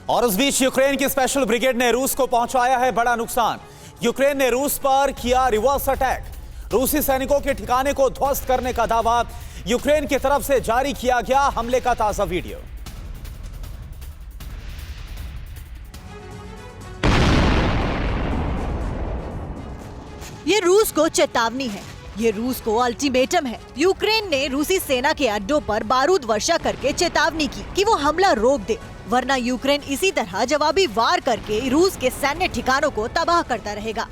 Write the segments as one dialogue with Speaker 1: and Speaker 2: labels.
Speaker 1: और इस बीच यूक्रेन की स्पेशल ब्रिगेड ने रूस को पहुंचाया है बड़ा नुकसान। यूक्रेन ने रूस पर किया रिवर्स अटैक। रूसी सैनिकों के ठिकाने को ध्वस्त करने का दावा। यूक्रेन की तरफ से जारी किया गया हमले का ताजा वीडियो।
Speaker 2: ये रूस को चेतावनी है, ये रूस को अल्टीमेटम है। यूक्रेन ने रूसी सेना के अड्डों पर बारूद वर्षा करके चेतावनी की कि वो हमला रोक दे, वरना यूक्रेन इसी तरह जवाबी वार करके रूस के सैन्य ठिकानों को तबाह करता रहेगा।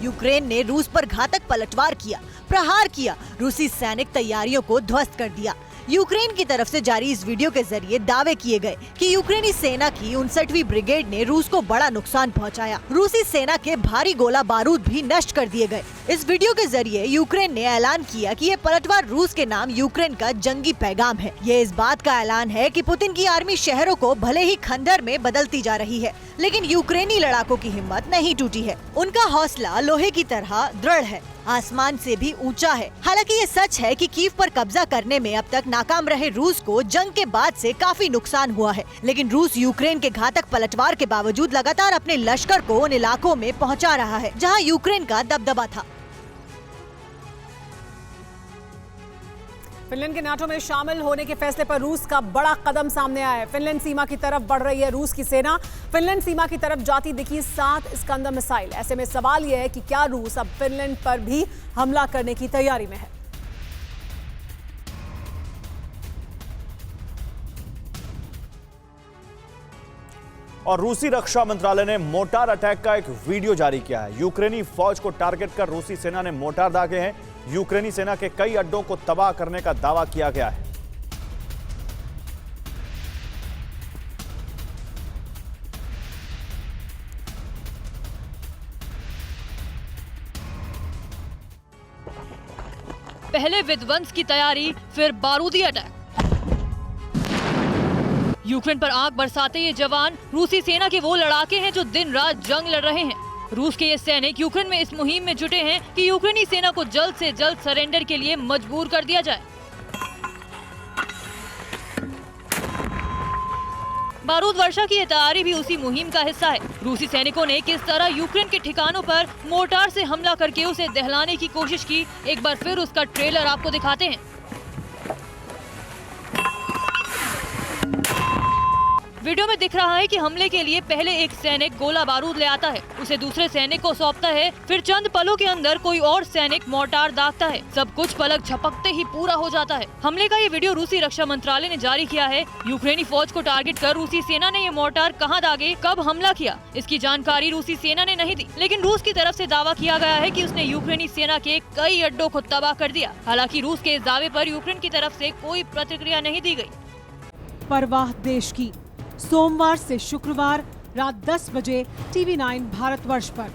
Speaker 2: यूक्रेन ने रूस पर घातक पलटवार किया, प्रहार किया, रूसी सैनिक तैयारियों को ध्वस्त कर दिया। यूक्रेन की तरफ से जारी इस वीडियो के जरिए दावे किए गए कि यूक्रेनी सेना की 59वीं ब्रिगेड ने रूस को बड़ा नुकसान पहुंचाया। रूसी सेना के भारी गोला बारूद भी नष्ट कर दिए गए। इस वीडियो के जरिए यूक्रेन ने ऐलान किया कि ये पलटवार रूस के नाम यूक्रेन का जंगी पैगाम है। ये इस बात का ऐलान है कि पुतिन की आर्मी शहरों को भले ही खंडहर में बदलती जा रही है, लेकिन यूक्रेनी लड़ाकों की हिम्मत नहीं टूटी है। उनका हौसला लोहे की तरह दृढ़ है, आसमान से भी ऊंचा है। हालांकि ये सच है कि कीव पर कब्जा करने में अब तक नाकाम रहे रूस को जंग के बाद से काफी नुकसान हुआ है, लेकिन रूस यूक्रेन के घातक पलटवार के बावजूद लगातार अपने लश्कर को उन इलाकों में पहुंचा रहा है जहां यूक्रेन का दबदबा था।
Speaker 3: फिनलैंड के नाटो में शामिल होने के फैसले पर रूस का बड़ा कदम सामने आया है। फिनलैंड सीमा की तरफ बढ़ रही है रूस की सेना। फिनलैंड सीमा की तरफ जाती दिखी 7 स्कंदर मिसाइल। ऐसे में सवाल यह है कि क्या रूस अब फिनलैंड पर भी हमला करने की तैयारी में है।
Speaker 4: और रूसी रक्षा मंत्रालय ने मोर्टार अटैक का एक वीडियो जारी किया है। यूक्रेनी फौज को टारगेट कर रूसी सेना ने मोर्टार दागे हैं। यूक्रेनी सेना के कई अड्डों को तबाह करने का दावा किया गया है।
Speaker 5: पहले विध्वंस की तैयारी, फिर बारूदी अटैक। यूक्रेन पर आग बरसाते ये जवान रूसी सेना के वो लड़ाके हैं जो दिन रात जंग लड़ रहे हैं। रूस के ये सैनिक यूक्रेन में इस मुहिम में जुटे हैं कि यूक्रेनी सेना को जल्द से जल्द सरेंडर के लिए मजबूर कर दिया जाए। बारूद वर्षा की ये तैयारी भी उसी मुहिम का हिस्सा है। रूसी सैनिकों ने किस तरह यूक्रेन के ठिकानों पर मोर्टार से हमला करके उसे दहलाने की कोशिश की, एक बार फिर उसका ट्रेलर आपको दिखाते हैं। वीडियो में दिख रहा है कि हमले के लिए पहले एक सैनिक गोला बारूद ले आता है, उसे दूसरे सैनिक को सौंपता है, फिर चंद पलों के अंदर कोई और सैनिक मोर्टार दागता है। सब कुछ पलक झपकते ही पूरा हो जाता है। हमले का ये वीडियो रूसी रक्षा मंत्रालय ने जारी किया है। यूक्रेनी फौज को टारगेट कर रूसी सेना ने ये मोर्टार कहां दागे, कब हमला किया, इसकी जानकारी रूसी सेना ने नहीं दी, लेकिन रूस की तरफ से दावा किया गया है कि उसने यूक्रेनी सेना के कई अड्डों को तबाह कर दिया। हालांकि रूस के इस दावे पर यूक्रेन की तरफ से कोई प्रतिक्रिया नहीं दी गई।
Speaker 3: परवाह देश की, सोमवार से शुक्रवार रात 10 बजे TV9 भारतवर्ष पर।